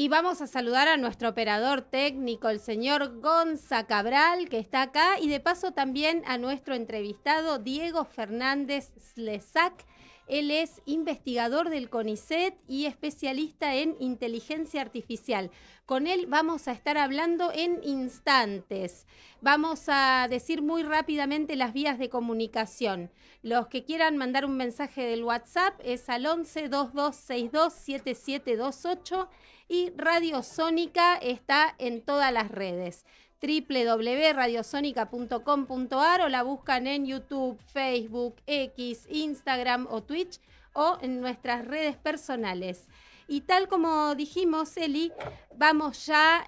Y vamos a saludar a nuestro operador técnico, el señor Gonza Cabral, que está acá, y de paso también a nuestro entrevistado Diego Fernández Slesak. Él es investigador del CONICET y especialista en inteligencia artificial. Con él vamos a estar hablando en instantes. Vamos a decir muy rápidamente las vías de comunicación. Los que quieran mandar un mensaje del WhatsApp es al 11 2262 7728 y Radio Sónica está en todas las redes www.radiosonica.com.ar o la buscan en YouTube, Facebook, X, Instagram o Twitch o en nuestras redes personales. Y tal como dijimos, Eli, vamos ya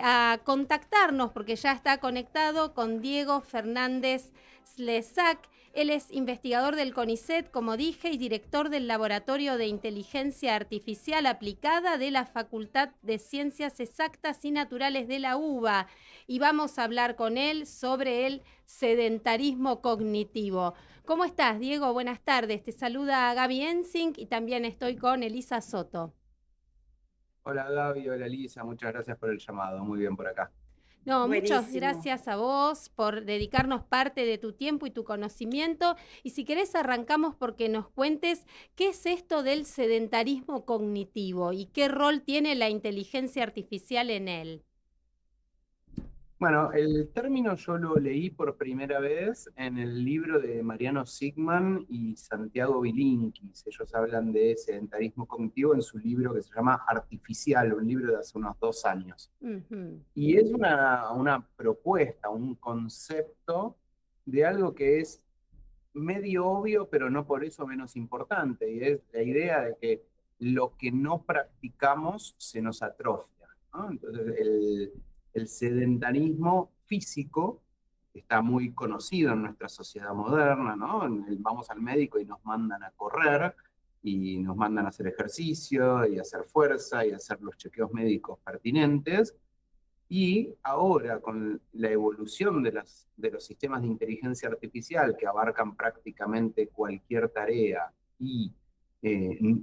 a contactarnos porque ya está conectado con Diego Fernández Slesak. Él es investigador del CONICET, como dije, y director del Laboratorio de Inteligencia Artificial Aplicada de la Facultad de Ciencias Exactas y Naturales de la UBA. Y vamos a hablar con él sobre el sedentarismo cognitivo. ¿Cómo estás, Diego? Buenas tardes. Te saluda Gaby Ensing y también estoy con Elisa Soto. Hola Gaby, hola Lisa, muchas gracias por el llamado, muy bien por acá. No, muchas Buenísimo. gracias a vos por dedicarnos parte de tu tiempo y tu conocimiento. Y si querés, arrancamos porque nos cuentes qué es esto del sedentarismo cognitivo y qué rol tiene la inteligencia artificial en él. Bueno, el término yo lo leí por primera vez en el libro de Mariano Sigman y Santiago Bilinkis. Ellos hablan de sedentarismo cognitivo en su libro que se llama Artificial, un libro de hace unos 2 años. Ujú. Y es una propuesta, un concepto de algo que es medio obvio, pero no por eso menos importante, y es la idea de que lo que no practicamos se nos atrofia, ¿no? Entonces, el sedentarismo físico está muy conocido en nuestra sociedad moderna, ¿no? Vamos al médico y nos mandan a correr, y nos mandan a hacer ejercicio, y a hacer fuerza, y a hacer los chequeos médicos pertinentes, y ahora, con la evolución de los sistemas de inteligencia artificial que abarcan prácticamente cualquier tarea y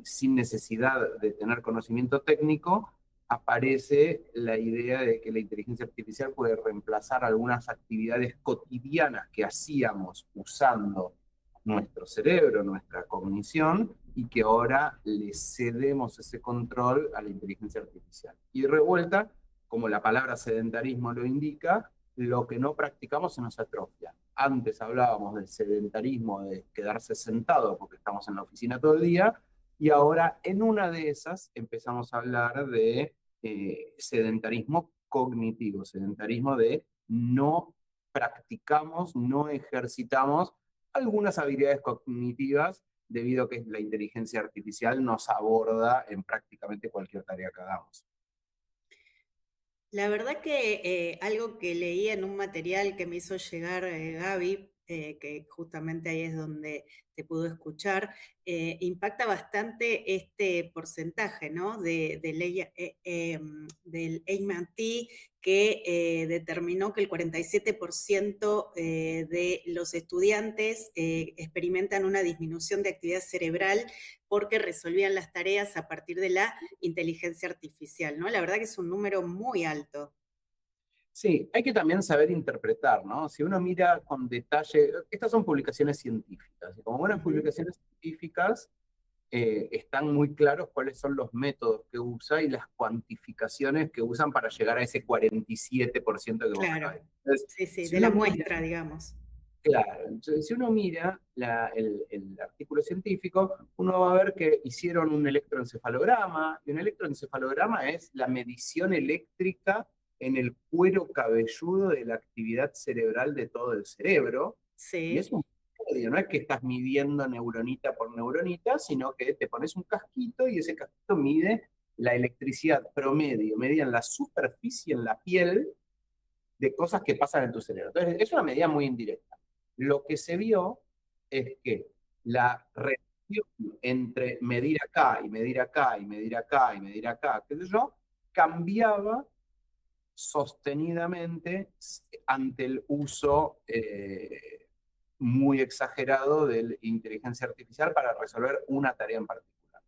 sin necesidad de tener conocimiento técnico, aparece la idea de que la inteligencia artificial puede reemplazar algunas actividades cotidianas que hacíamos usando nuestro cerebro, nuestra cognición, y que ahora le cedemos ese control a la inteligencia artificial. Y de revuelta, como la palabra sedentarismo lo indica, lo que no practicamos se nos atrofia. Antes hablábamos del sedentarismo de quedarse sentado porque estamos en la oficina todo el día, y ahora en una de esas empezamos a hablar de sedentarismo cognitivo, sedentarismo de no practicamos, no ejercitamos algunas habilidades cognitivas debido a que la inteligencia artificial nos aborda en prácticamente cualquier tarea que hagamos. La verdad que algo que leí en un material que me hizo llegar Gaby, que justamente ahí es donde te pudo escuchar, impacta bastante este porcentaje, ¿no? Del MIT que determinó que el 47% de los estudiantes experimentan una disminución de actividad cerebral porque resolvían las tareas a partir de la inteligencia artificial, ¿no? La verdad que es un número muy alto. Sí, hay que también saber interpretar, ¿no? Si uno mira con detalle, estas son publicaciones científicas, y como buenas Ujú. publicaciones científicas, están muy claros cuáles son los métodos que usa y las cuantificaciones que usan para llegar a ese 47% que vos acabas de Claro, decir. Entonces, sí, sí, si de la uno mira, muestra, digamos. claro, entonces, si uno mira el artículo científico, uno va a ver que hicieron un electroencefalograma, y un electroencefalograma es la medición eléctrica en el cuero cabelludo de la actividad cerebral de todo el cerebro, y es Sí, un medio, no es que estás midiendo neuronita por neuronita, sino que te pones un casquito y ese casquito mide la electricidad promedio, medida en la superficie, en la piel, de cosas que pasan en tu cerebro. Entonces, es una medida muy indirecta. Lo que se vio es que la relación entre medir acá y medir acá y medir acá y medir acá, qué sé yo, cambiaba sostenidamente ante el uso muy exagerado de la inteligencia artificial para resolver una tarea en particular.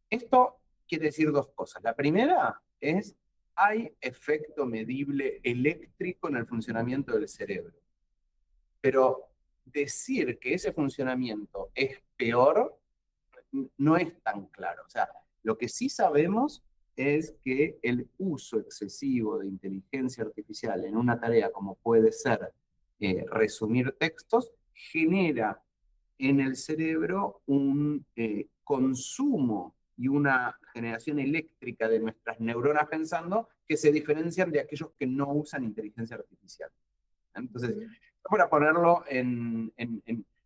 Esto quiere decir dos cosas. La primera es, hay efecto medible eléctrico en el funcionamiento del cerebro. Pero decir que ese funcionamiento es peor no es tan claro. O sea, lo que sí sabemos es que el uso excesivo de inteligencia artificial en una tarea como puede ser resumir textos, genera en el cerebro un consumo y una generación eléctrica de nuestras neuronas pensando que se diferencian de aquellos que no usan inteligencia artificial. Entonces, para ponerlo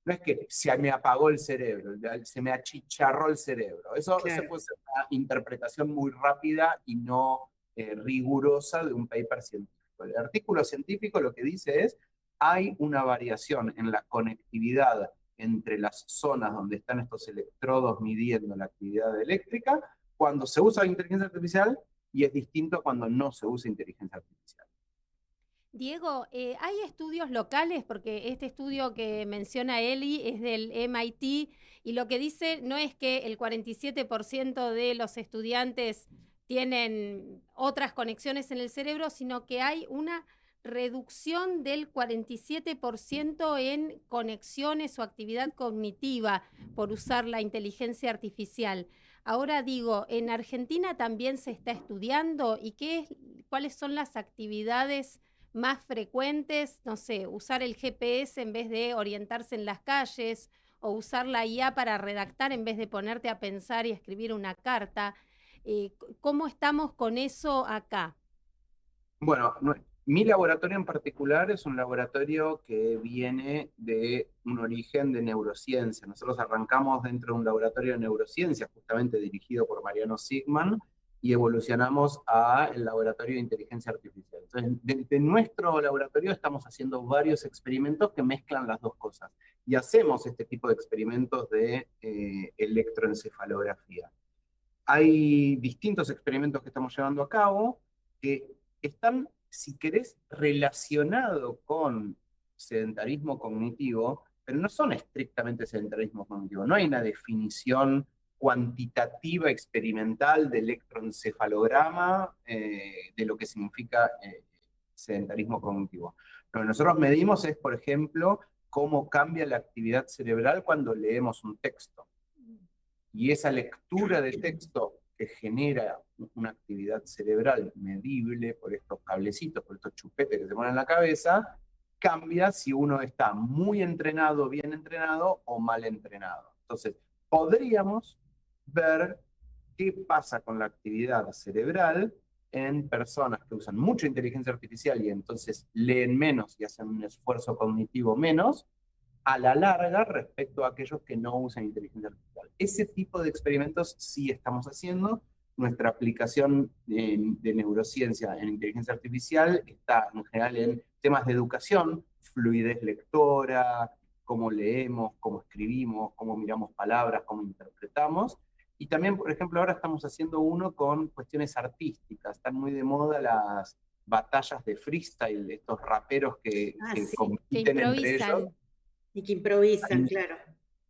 no es que se me apagó el cerebro, se me achicharró el cerebro. Eso Claro. puede ser una interpretación muy rápida y no rigurosa de un paper científico. El artículo científico lo que dice es, hay una variación en la conectividad entre las zonas donde están estos electrodos midiendo la actividad eléctrica cuando se usa inteligencia artificial y es distinto cuando no se usa inteligencia artificial. Diego, ¿hay estudios locales? Porque este estudio que menciona Eli es del MIT y lo que dice no es que el 47% de los estudiantes tienen otras conexiones en el cerebro, sino que hay una reducción del 47% en conexiones o actividad cognitiva por usar la inteligencia artificial. Ahora digo, ¿en Argentina también se está estudiando? ¿Y cuáles son las actividades más frecuentes? No sé, usar el GPS en vez de orientarse en las calles, o usar la IA para redactar en vez de ponerte a pensar y escribir una carta. ¿Cómo estamos con eso acá? Bueno, mi laboratorio en particular es un laboratorio que viene de un origen de neurociencia. Nosotros arrancamos dentro de un laboratorio de neurociencia, justamente dirigido por Mariano Sigman, y evolucionamos al laboratorio de inteligencia artificial. Entonces, de nuestro laboratorio estamos haciendo varios experimentos que mezclan las dos cosas. Y hacemos este tipo de experimentos de electroencefalografía. Hay distintos experimentos que estamos llevando a cabo que están, si querés, relacionados con sedentarismo cognitivo, pero no son estrictamente sedentarismo cognitivo. No hay una definición cuantitativa experimental de electroencefalograma de lo que significa sedentarismo cognitivo. Lo que nosotros medimos es, por ejemplo, cómo cambia la actividad cerebral cuando leemos un texto. Y esa lectura de texto que genera una actividad cerebral medible por estos cablecitos, por estos chupetes que se ponen en la cabeza, cambia si uno está muy entrenado, bien entrenado o mal entrenado. Entonces, podríamos ver qué pasa con la actividad cerebral en personas que usan mucha inteligencia artificial y entonces leen menos y hacen un esfuerzo cognitivo menos, a la larga respecto a aquellos que no usan inteligencia artificial. Ese tipo de experimentos sí estamos haciendo. Nuestra aplicación de neurociencia en inteligencia artificial está en general en temas de educación, fluidez lectora, cómo leemos, cómo escribimos, cómo miramos palabras, cómo interpretamos. Y también, por ejemplo, ahora estamos haciendo uno con cuestiones artísticas. Están muy de moda las batallas de freestyle, estos raperos que Sí, compiten entre ellos. Y que improvisan, claro.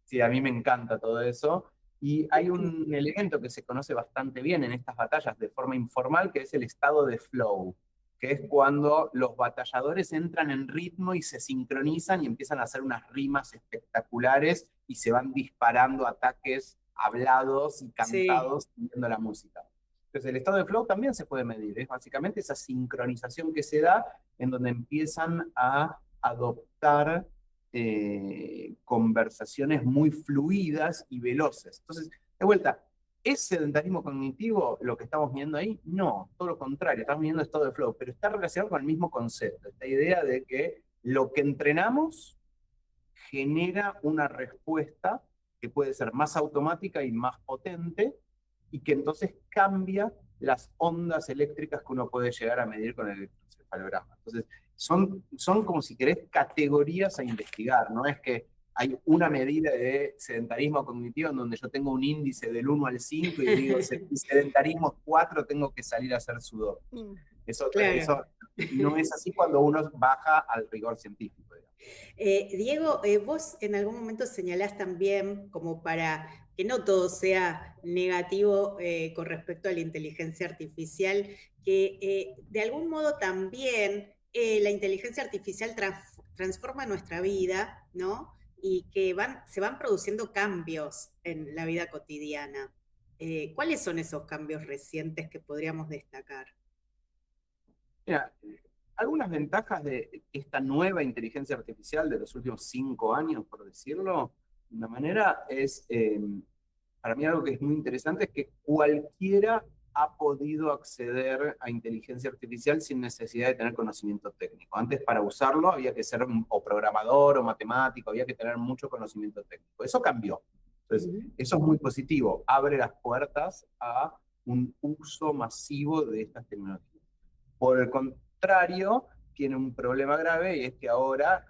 Sí, a mí me encanta todo eso. Y hay un elemento que se conoce bastante bien en estas batallas de forma informal, que es el estado de flow, que es cuando los batalladores entran en ritmo y se sincronizan y empiezan a hacer unas rimas espectaculares y se van disparando ataques hablados y cantados siguiendo la música. Entonces el estado de flow también se puede medir, es básicamente esa sincronización que se da en donde empiezan a adoptar conversaciones muy fluidas y veloces. Entonces, de vuelta, ¿es sedentarismo cognitivo lo que estamos viendo ahí? No, todo lo contrario, estamos viendo estado de flow, pero está relacionado con el mismo concepto, esta idea de que lo que entrenamos genera una respuesta que puede ser más automática y más potente, y que entonces cambia las ondas eléctricas que uno puede llegar a medir con el electroencefalograma. Entonces, son como si querés categorías a investigar, no es que hay una medida de sedentarismo cognitivo en donde yo tengo un índice del 1 al 5 y digo, si sedentarismo es 4, tengo que salir a hacer sudor. Eso no es así cuando uno baja al rigor científico. Diego, vos en algún momento señalás también, como para que no todo sea negativo con respecto a la inteligencia artificial, que de algún modo también la inteligencia artificial transforma nuestra vida, ¿no? Y que se van produciendo cambios en la vida cotidiana. ¿Cuáles son esos cambios recientes que podríamos destacar? Mira, algunas ventajas de esta nueva inteligencia artificial de los últimos 5 años, por decirlo de una manera, es, para mí algo que es muy interesante, es que cualquiera ha podido acceder a inteligencia artificial sin necesidad de tener conocimiento técnico. Antes, para usarlo había que ser o programador o matemático, había que tener mucho conocimiento técnico. Eso cambió. Entonces, eso es muy positivo. Abre las puertas a un uso masivo de estas tecnologías. Por el contrario, tiene un problema grave y es que ahora,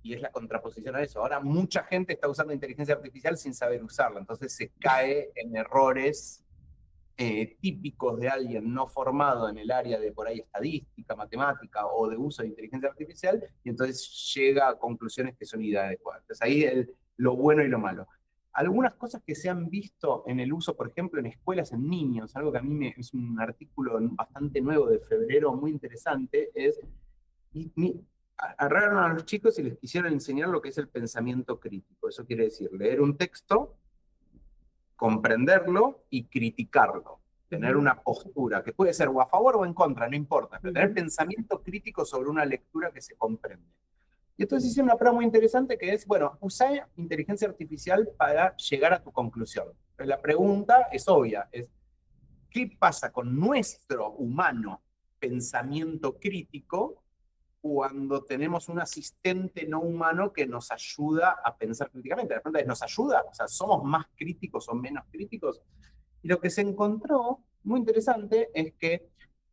y es la contraposición a eso, ahora mucha gente está usando inteligencia artificial sin saber usarla, entonces se cae en errores típicos de alguien no formado en el área de por ahí estadística, matemática o de uso de inteligencia artificial, y entonces llega a conclusiones que son inadecuadas. Entonces ahí lo bueno y lo malo. Algunas cosas que se han visto en el uso, por ejemplo, en escuelas en niños, algo que a mí es un artículo bastante nuevo de febrero, muy interesante, es agarraron a los chicos y les quisieron enseñar lo que es el pensamiento crítico. Eso quiere decir leer un texto, comprenderlo y criticarlo. Tener una postura, que puede ser o a favor o en contra, no importa, pero tener pensamiento crítico sobre una lectura que se comprende. Y entonces hice una prueba muy interesante que es, bueno, usa inteligencia artificial para llegar a tu conclusión. Pero la pregunta es obvia, es, ¿qué pasa con nuestro humano pensamiento crítico cuando tenemos un asistente no humano que nos ayuda a pensar críticamente? La pregunta es, ¿nos ayuda? O sea, ¿somos más críticos o menos críticos? Y lo que se encontró, muy interesante, es que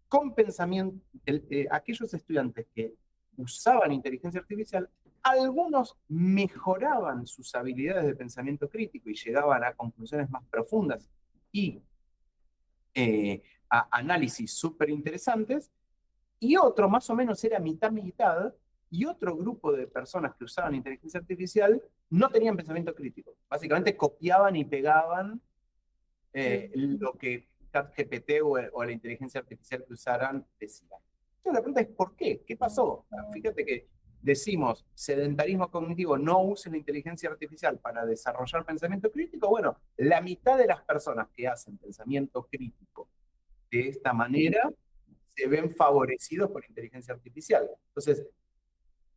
con pensamiento, aquellos estudiantes que usaban inteligencia artificial, algunos mejoraban sus habilidades de pensamiento crítico y llegaban a conclusiones más profundas y a análisis súper interesantes, y otro más o menos era mitad-mitad, y otro grupo de personas que usaban inteligencia artificial no tenían pensamiento crítico. Básicamente copiaban y pegaban lo que ChatGPT o la inteligencia artificial que usaran decía. Entonces la pregunta es, ¿por qué? ¿Qué pasó? Fíjate que decimos sedentarismo cognitivo, no use la inteligencia artificial para desarrollar pensamiento crítico. Bueno, la mitad de las personas que hacen pensamiento crítico de esta manera se ven favorecidos por inteligencia artificial. Entonces,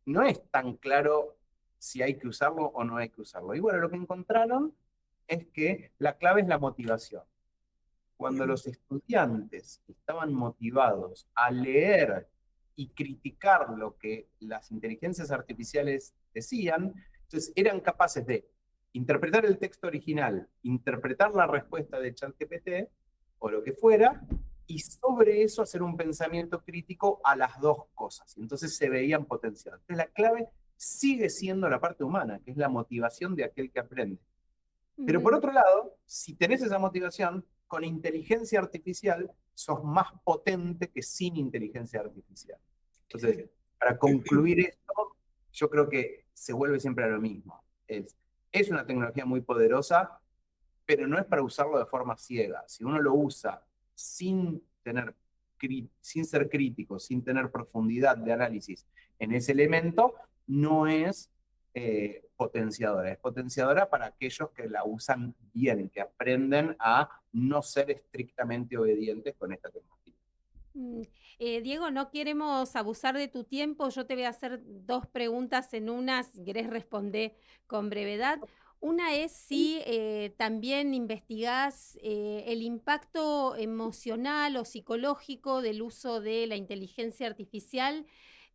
no es tan claro si hay que usarlo o no hay que usarlo. Y bueno, lo que encontraron es que la clave es la motivación. Cuando los estudiantes estaban motivados a leer y criticar lo que las inteligencias artificiales decían, entonces eran capaces de interpretar el texto original, interpretar la respuesta de ChatGPT o lo que fuera, y sobre eso hacer un pensamiento crítico a las dos cosas. Entonces se veían potenciados. Entonces la clave sigue siendo la parte humana, que es la motivación de aquel que aprende. Pero por otro lado, si tenés esa motivación, con inteligencia artificial sos más potente que sin inteligencia artificial. Entonces, para concluir esto, yo creo que se vuelve siempre a lo mismo. Es una tecnología muy poderosa, pero no es para usarlo de forma ciega. Si uno lo usa sin ser crítico, sin tener profundidad de análisis en ese elemento, no es potenciadora. Es potenciadora para aquellos que la usan bien, que aprenden a no ser estrictamente obedientes con esta tecnología. Diego, no queremos abusar de tu tiempo. Yo te voy a hacer 2 preguntas en una, si querés responder con brevedad. Una es si también investigás el impacto emocional o psicológico del uso de la inteligencia artificial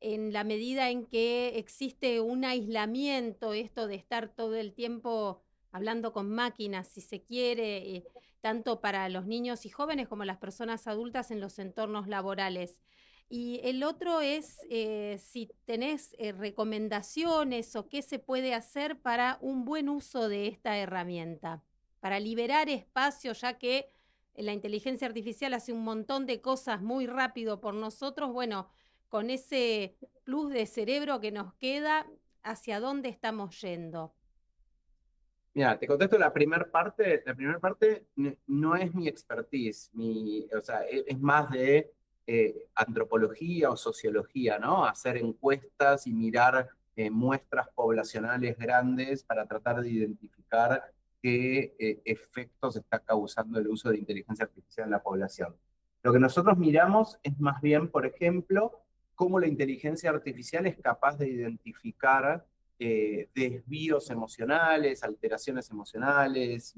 en la medida en que existe un aislamiento, esto de estar todo el tiempo hablando con máquinas, si se quiere, tanto para los niños y jóvenes como las personas adultas en los entornos laborales. Y el otro es si tenés recomendaciones o qué se puede hacer para un buen uso de esta herramienta, para liberar espacio, ya que la inteligencia artificial hace un montón de cosas muy rápido por nosotros. Bueno, con ese plus de cerebro que nos queda, ¿hacia dónde estamos yendo? Mira, te contesto la primera parte. La primera parte no es mi expertise, o sea, es más de antropología o sociología, ¿no? Hacer encuestas y mirar muestras poblacionales grandes para tratar de identificar qué efectos está causando el uso de inteligencia artificial en la población. Lo que nosotros miramos es más bien, por ejemplo, cómo la inteligencia artificial es capaz de identificar desvíos emocionales, alteraciones emocionales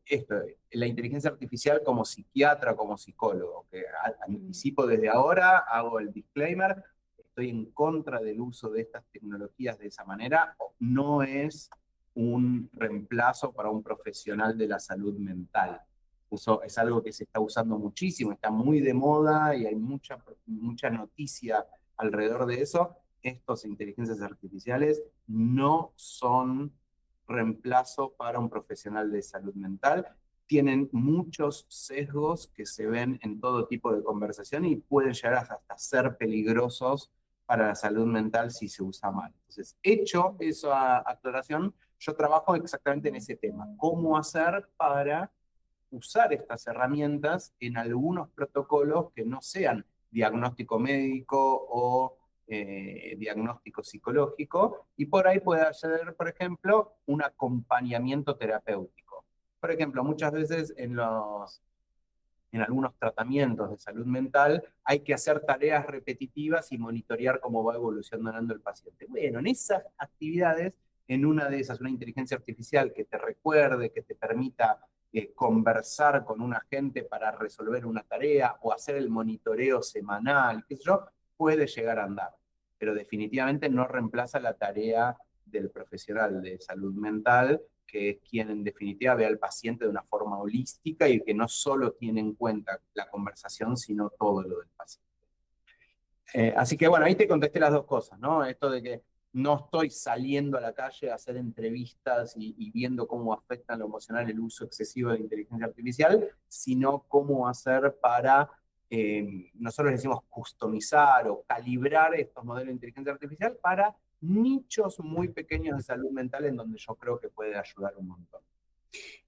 esto, la inteligencia artificial como psiquiatra, como psicólogo, que anticipo desde ahora, hago el disclaimer, estoy en contra del uso de estas tecnologías de esa manera, no es un reemplazo para un profesional de la salud mental. Eso es algo que se está usando muchísimo, está muy de moda y hay mucha noticia alrededor de eso. Estas inteligencias artificiales no son reemplazo para un profesional de salud mental. Tienen muchos sesgos que se ven en todo tipo de conversación y pueden llegar hasta ser peligrosos para la salud mental si se usa mal. Entonces, hecho esa aclaración, yo trabajo exactamente en ese tema. ¿Cómo hacer para usar estas herramientas en algunos protocolos que no sean diagnóstico médico o diagnóstico psicológico, y por ahí puede ser, por ejemplo, un acompañamiento terapéutico? Por ejemplo, muchas veces en algunos tratamientos de salud mental hay que hacer tareas repetitivas y monitorear cómo va evolucionando el paciente. Bueno, en esas actividades, en una de esas, una inteligencia artificial que te recuerde, que te permita conversar con un agente para resolver una tarea o hacer el monitoreo semanal, qué sé yo, puede llegar a andar. Pero definitivamente no reemplaza la tarea del profesional de salud mental, que es quien en definitiva ve al paciente de una forma holística y que no solo tiene en cuenta la conversación, sino todo lo del paciente. Así que bueno, ahí te contesté las dos cosas, ¿no? Esto de que no estoy saliendo a la calle a hacer entrevistas y viendo cómo afecta en lo emocional el uso excesivo de inteligencia artificial, sino cómo hacer para, nosotros decimos customizar o calibrar estos modelos de inteligencia artificial para nichos muy pequeños de salud mental en donde yo creo que puede ayudar un montón.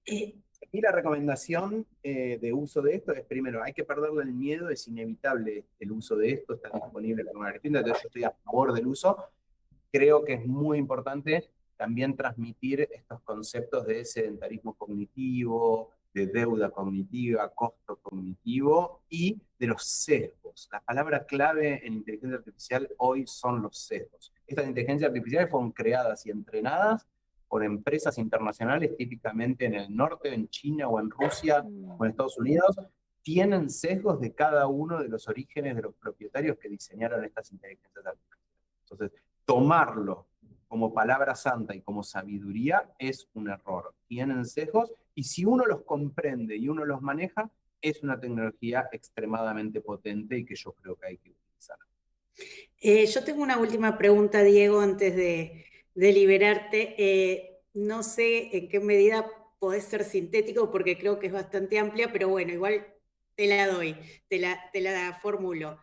Y la recomendación de uso de esto es, primero, hay que perderle el miedo, es inevitable el uso de esto, está disponible para una distinta, entonces yo estoy a favor del uso. Creo que es muy importante también transmitir estos conceptos de sedentarismo cognitivo, de deuda cognitiva, costo cognitivo y de los sesgos. La palabra clave en inteligencia artificial hoy son los sesgos. Estas inteligencias artificiales fueron creadas y entrenadas por empresas internacionales, típicamente en el norte, en China o en Rusia o en Estados Unidos, tienen sesgos de cada uno de los orígenes de los propietarios que diseñaron estas inteligencias artificiales. Entonces, tomarlo como palabra santa y como sabiduría es un error. Tienen sesgos y si uno los comprende y uno los maneja, es una tecnología extremadamente potente y que yo creo que hay que utilizar. Yo tengo una última pregunta, Diego, antes de liberarte. No sé en qué medida podés ser sintético porque creo que es bastante amplia, pero bueno, igual te la doy, te la formulo.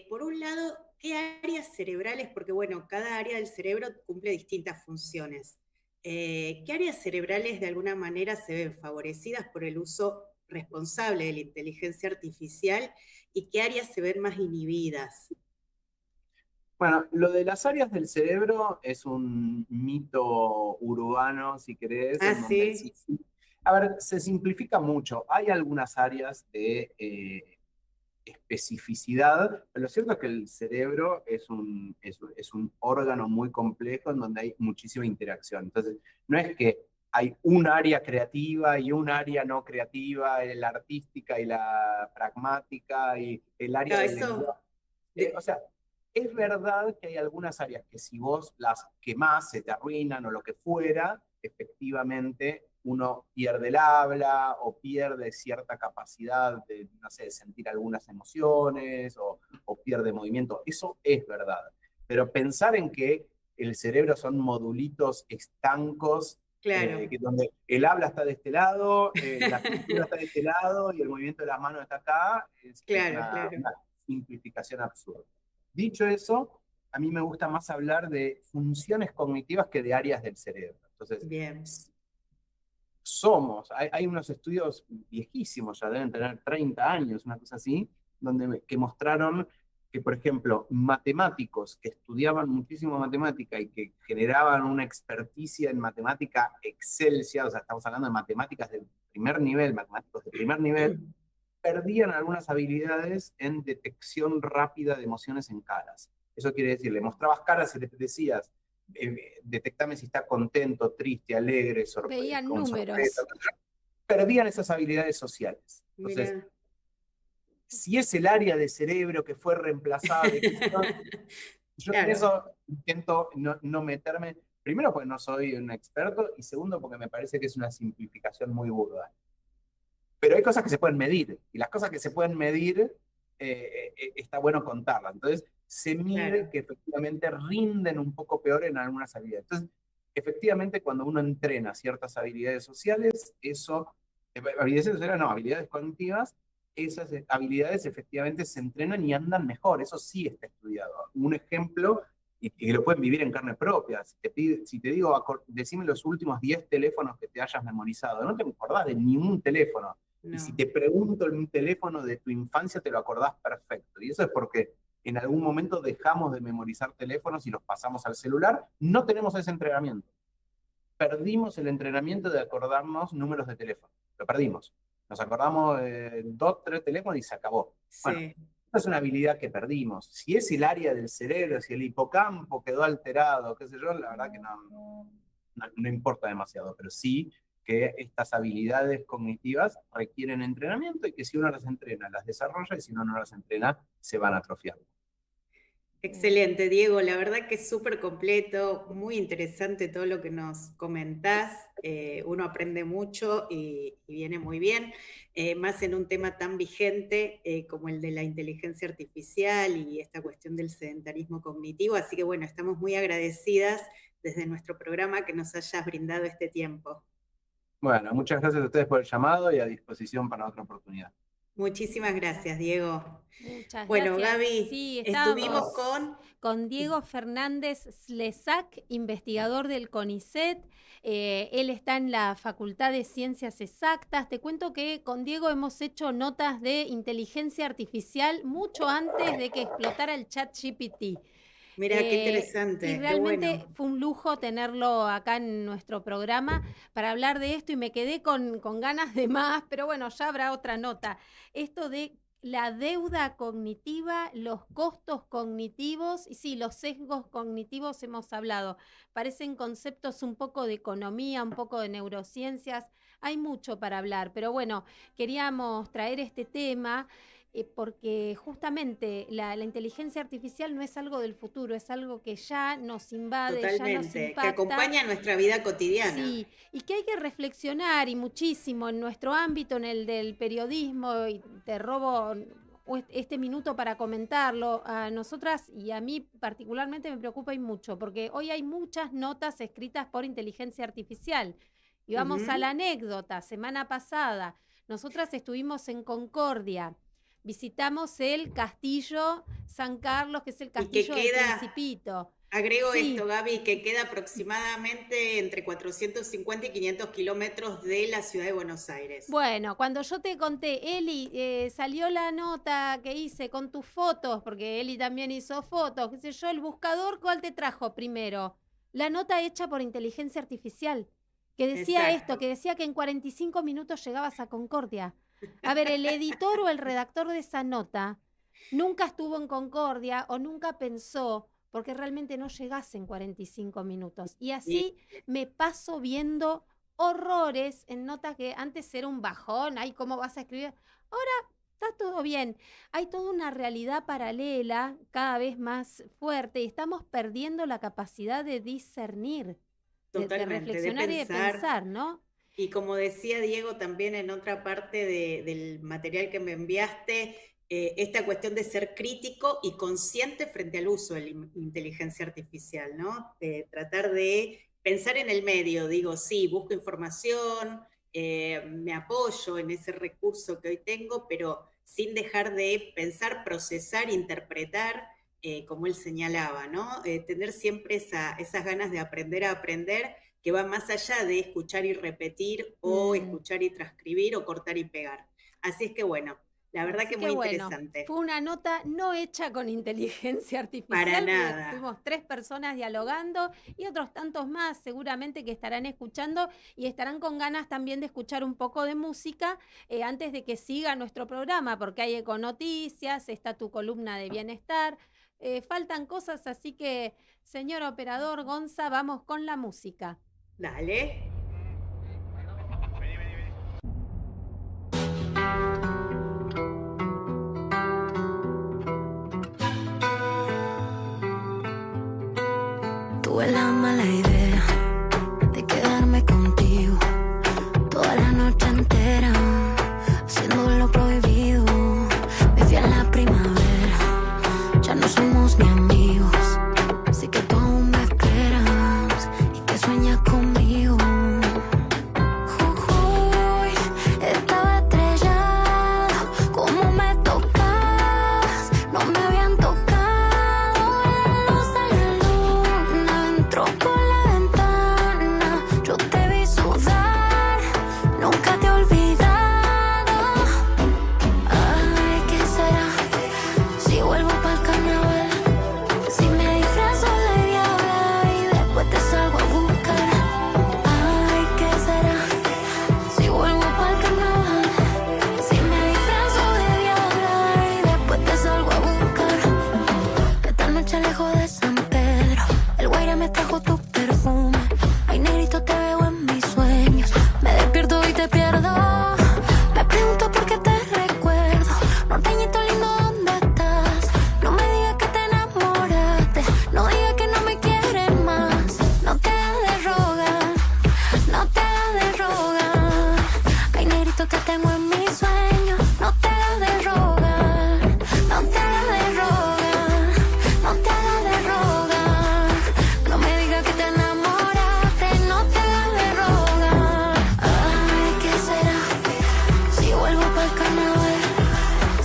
Por un lado, ¿qué áreas cerebrales? Porque bueno, cada área del cerebro cumple distintas funciones. ¿Qué áreas cerebrales de alguna manera se ven favorecidas por el uso responsable de la inteligencia artificial y qué áreas se ven más inhibidas? Bueno, lo de las áreas del cerebro es un mito urbano, si querés, Ah, en donde sí. a ver, se simplifica mucho. Hay algunas áreas de especificidad, pero lo cierto es que el cerebro es un órgano muy complejo en donde hay muchísima interacción. Entonces, no es que hay un área creativa y un área no creativa, la artística y la pragmática y el área No, del eso, lenguaje. O sea, es verdad que hay algunas áreas que si vos las quemás, se te arruinan o lo que fuera, efectivamente uno pierde el habla o pierde cierta capacidad de, no sé, sentir algunas emociones o pierde movimiento. Eso es verdad. Pero pensar en que el cerebro son modulitos estancos, claro, donde el habla está de este lado, la pintura está de este lado y el movimiento de las manos está acá, es claro, claro. una simplificación absurda. Dicho eso, a mí me gusta más hablar de funciones cognitivas que de áreas del cerebro. Entonces, Bien. hay unos estudios viejísimos, ya deben tener 30 años, una cosa así, que mostraron que, por ejemplo, matemáticos que estudiaban muchísimo matemática y que generaban una experticia en matemática excelsa, o sea, estamos hablando de matemáticas de primer nivel, matemáticos de primer nivel, perdían algunas habilidades en detección rápida de emociones en caras. Eso quiere decir, le mostrabas caras y le decías, detectame si está contento, triste, alegre, Veían con números. sorpresa. Perdían esas habilidades sociales. Entonces, Mirá. si es el área de cerebro que fue reemplazada, yo en Claro. eso intento no meterme, primero porque no soy un experto y segundo porque me parece que es una simplificación muy burda. Pero hay cosas que se pueden medir y las cosas que se pueden medir está bueno contarlas. Entonces, se mide Claro. que efectivamente rinden un poco peor en algunas habilidades. Entonces, efectivamente, cuando uno entrena ciertas habilidades sociales, habilidades sociales no, habilidades cognitivas, esas habilidades efectivamente se entrenan y andan mejor. Eso sí está estudiado. Un ejemplo, y lo pueden vivir en carne propia. Si te digo, decime los últimos 10 teléfonos que te hayas memorizado, no te acordás de ningún teléfono. No. Y si te pregunto en un teléfono de tu infancia, te lo acordás perfecto. Y eso es porque en algún momento dejamos de memorizar teléfonos y los pasamos al celular. No tenemos ese entrenamiento. Perdimos el entrenamiento de acordarnos números de teléfono. Lo perdimos. Nos acordamos de 2, 3 teléfonos y se acabó. Sí. Bueno, esta es una habilidad que perdimos. Si es el área del cerebro, si el hipocampo quedó alterado, qué sé yo, la verdad que no importa demasiado, pero sí que estas habilidades cognitivas requieren entrenamiento y que si uno las entrena, las desarrolla y si uno no las entrena, se van atrofiando. Excelente, Diego. La verdad que es súper completo, muy interesante todo lo que nos comentás. Uno aprende mucho y viene muy bien, más en un tema tan vigente como el de la inteligencia artificial y esta cuestión del sedentarismo cognitivo. Así que bueno, estamos muy agradecidas desde nuestro programa que nos hayas brindado este tiempo. Bueno, muchas gracias a ustedes por el llamado y a disposición para otra oportunidad. Muchísimas gracias, Diego. Muchas Bueno, gracias. Gaby, Sí, estuvimos estábamos con Diego Fernández Slesak, investigador del CONICET. Él está en la Facultad de Ciencias Exactas. Te cuento que con Diego hemos hecho notas de inteligencia artificial mucho antes de que explotara el ChatGPT. Mira, qué Y interesante, qué realmente bueno. fue un lujo tenerlo acá en nuestro programa para hablar de esto y me quedé con ganas de más, pero bueno, ya habrá otra nota. Esto de la deuda cognitiva, los costos cognitivos y sí, los sesgos cognitivos hemos hablado. Parecen conceptos un poco de economía, un poco de neurociencias. Hay mucho para hablar, pero bueno, queríamos traer este tema porque justamente la inteligencia artificial no es algo del futuro, es algo que ya nos invade, ya nos Totalmente, que impacta. acompaña nuestra vida cotidiana. Sí, y que hay que reflexionar y muchísimo en nuestro ámbito, en el del periodismo, y te robo este minuto para comentarlo. A nosotras y a mí particularmente me preocupa y mucho, porque hoy hay muchas notas escritas por inteligencia artificial. Y vamos a la anécdota, semana pasada, nosotras estuvimos en Concordia, visitamos el Castillo San Carlos, que es el Y que castillo del queda, Principito. agrego Sí. esto, Gaby, que queda aproximadamente entre 450 y 500 kilómetros de la ciudad de Buenos Aires. Bueno, cuando yo te conté, Eli, salió la nota que hice con tus fotos, porque Eli también hizo fotos, qué sé yo, el buscador, ¿cuál te trajo primero? La nota hecha por inteligencia artificial, que decía esto, que decía que en 45 minutos llegabas a Concordia. A ver, el editor o el redactor de esa nota nunca estuvo en Concordia o nunca pensó, porque realmente no llegás en 45 minutos. Y así me paso viendo horrores en notas que antes era un bajón, ay, ¿cómo vas a escribir? Ahora está todo bien. Hay toda una realidad paralela cada vez más fuerte y estamos perdiendo la capacidad de discernir, de reflexionar y de pensar, ¿no? Y como decía Diego también en otra parte del material que me enviaste, esta cuestión de ser crítico y consciente frente al uso de la inteligencia artificial, ¿no? De tratar de pensar en el medio, digo, sí, busco información, me apoyo en ese recurso que hoy tengo, pero sin dejar de pensar, procesar, interpretar, como él señalaba, ¿no? Tener siempre esas ganas de aprender a aprender, que va más allá de escuchar y repetir o escuchar y transcribir o cortar y pegar. Así es que bueno, la verdad que muy interesante. Fue una nota no hecha con inteligencia artificial. Para nada. Fuimos 3 personas dialogando y otros tantos más seguramente que estarán escuchando y estarán con ganas también de escuchar un poco de música antes de que siga nuestro programa, porque hay Econoticias, está tu columna de bienestar, faltan cosas, así que, señor operador Gonza, vamos con la música. Dale. Tuve la mala idea de quedarme contigo toda la noche entera, haciendo lo prohibido. Me fui a la primavera, ya no somos ni amigos, así que tú aún me esperas y que sueñas conmigo. Estaba estrellado, como me tocas, no me habían tocado. La luz de la luna entró por la ventana, yo te vi sudar, nunca te he olvidado. Ay, ¿qué será? Si vuelvo pa'l carnaval, si me disfrazo de diabla y después te salgo a buscar. Ay, ¿qué será? Si vuelvo pa'l carnaval, si me disfrazo de diabla y después te salgo a buscar. Esta noche lejos de San Pedro, el guaire me trajo tu perfume. Ay, negrito, te veo en mis sueños, me despierto y te pierdo. Me pregunto por qué te recuerdo. Norteñito lindo, ¿dónde estás? No me digas que te enamoraste, no digas que no me quieres más. No te hagas de rogar, no te hagas de rogar. Ay, negrito, te tengo en mis sueños, no te hagas de rogar, no te hagas de rogar, no te hagas de rogar. No me digas que te enamoraste, no te hagas de rogar. Ay, ¿qué será? Si vuelvo pa'l carnaval,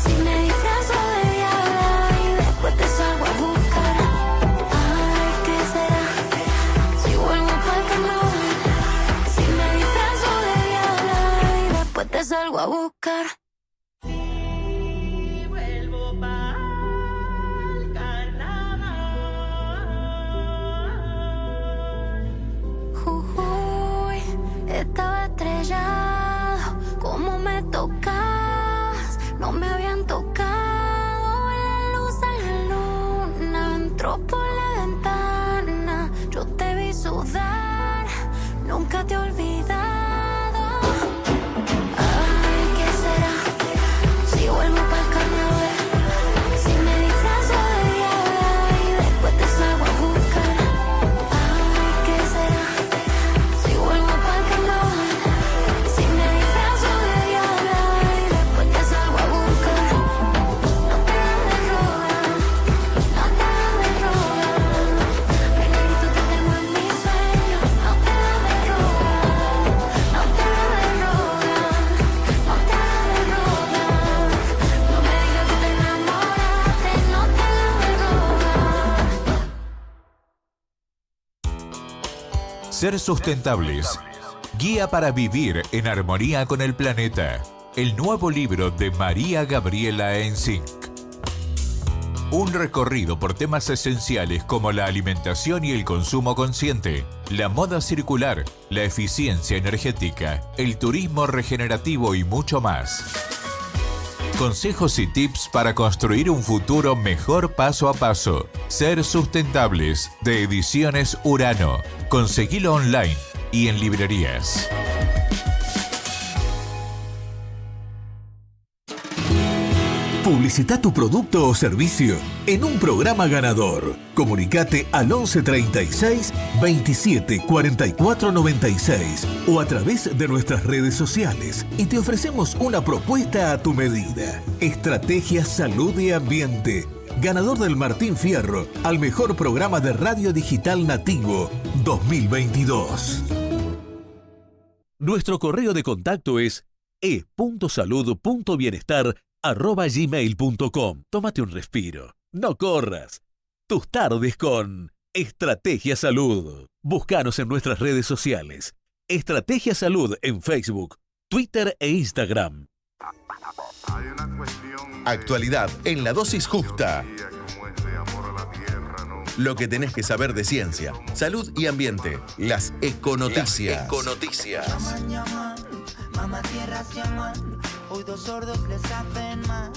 si me disfrazo de diabla y después te salgo a buscar. Ay, ¿qué será? Si vuelvo pa'l carnaval, si me disfrazo de diabla y después te salgo a buscar. Si vuelvo pa'l carnaval. Jujuy, estaba estrellado, como me tocas, no me habían tocado. La luz de la luna entró por la ventana, yo te vi sudar, nunca te he olvidado. Ay, ¿qué será? Si vuelvo pa'l carnaval, si me disfrazo de diabla y después te salgo a buscar. Ay, ¿qué será? Si vuelvo pa'l carnaval, si me disfrazo de diabla y después te salgo a buscar. No te hagas de rogar, no te hagas de rogar. Ay, negrito, te tengo en mis sueños, no te hagas de rogar, no te hagas de rogar, no te hagas de rogar. No me digas que te enamoraste, no te hagas de rogar. Ser sustentables. Guía para vivir en armonía con el planeta. El nuevo libro de María Gabriela Enzink. Un recorrido por temas esenciales como la alimentación y el consumo consciente, la moda circular, la eficiencia energética, el turismo regenerativo y mucho más. Consejos y tips para construir un futuro mejor paso a paso. Ser sustentables, de Ediciones Urano. Conseguilo online y en librerías. Publicita tu producto o servicio en un programa ganador. Comunicate al 11 36 27 44 96 o a través de nuestras redes sociales y te ofrecemos una propuesta a tu medida. Estrategia Salud y Ambiente. Ganador del Martín Fierro al mejor programa de radio digital nativo 2022. Nuestro correo de contacto es e.salud.bienestar@gmail.com. Tómate un respiro. No corras. Tus tardes con Estrategia Salud. Búscanos en nuestras redes sociales. Estrategia Salud en Facebook, Twitter e Instagram. Actualidad en la dosis justa. Lo que tenés que saber de ciencia, salud y ambiente. Las econoticias. Mamá tierras llaman, oídos sordos les hacen mal.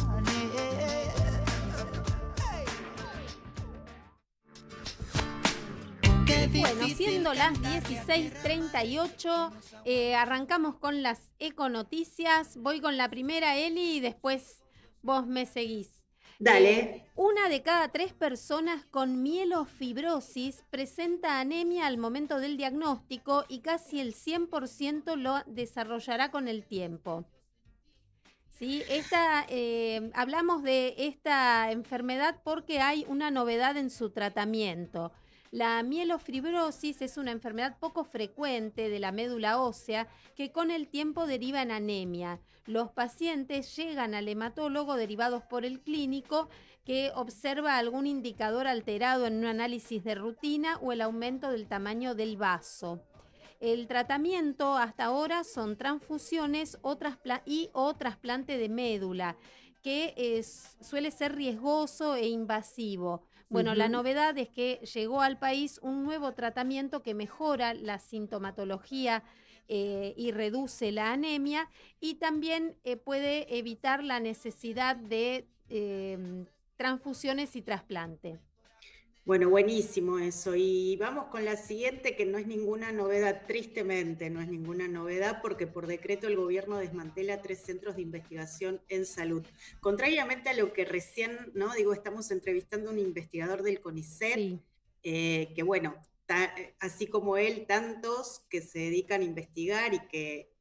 Bueno, siendo las 16:38, arrancamos con las econoticias. Voy con la primera, Eli, y después vos me seguís. Dale. 1 de cada 3 personas con mielofibrosis presenta anemia al momento del diagnóstico y casi el 100% lo desarrollará con el tiempo. Sí, hablamos de esta enfermedad porque hay una novedad en su tratamiento. La mielofibrosis es una enfermedad poco frecuente de la médula ósea que con el tiempo deriva en anemia. Los pacientes llegan al hematólogo derivados por el clínico que observa algún indicador alterado en un análisis de rutina o el aumento del tamaño del vaso. El tratamiento hasta ahora son transfusiones o trasplante de médula, que suele ser riesgoso e invasivo. Bueno, la novedad es que llegó al país un nuevo tratamiento que mejora la sintomatología y reduce la anemia y también puede evitar la necesidad de transfusiones y trasplante. Bueno, buenísimo eso. Y vamos con la siguiente, que no es ninguna novedad, tristemente no es ninguna novedad, porque por decreto el gobierno desmantela 3 centros de investigación en salud. Contrariamente a lo que recién, ¿no? Digo, estamos entrevistando a un investigador del CONICET, Sí. Que bueno, así como él, tantos que se dedican a investigar y que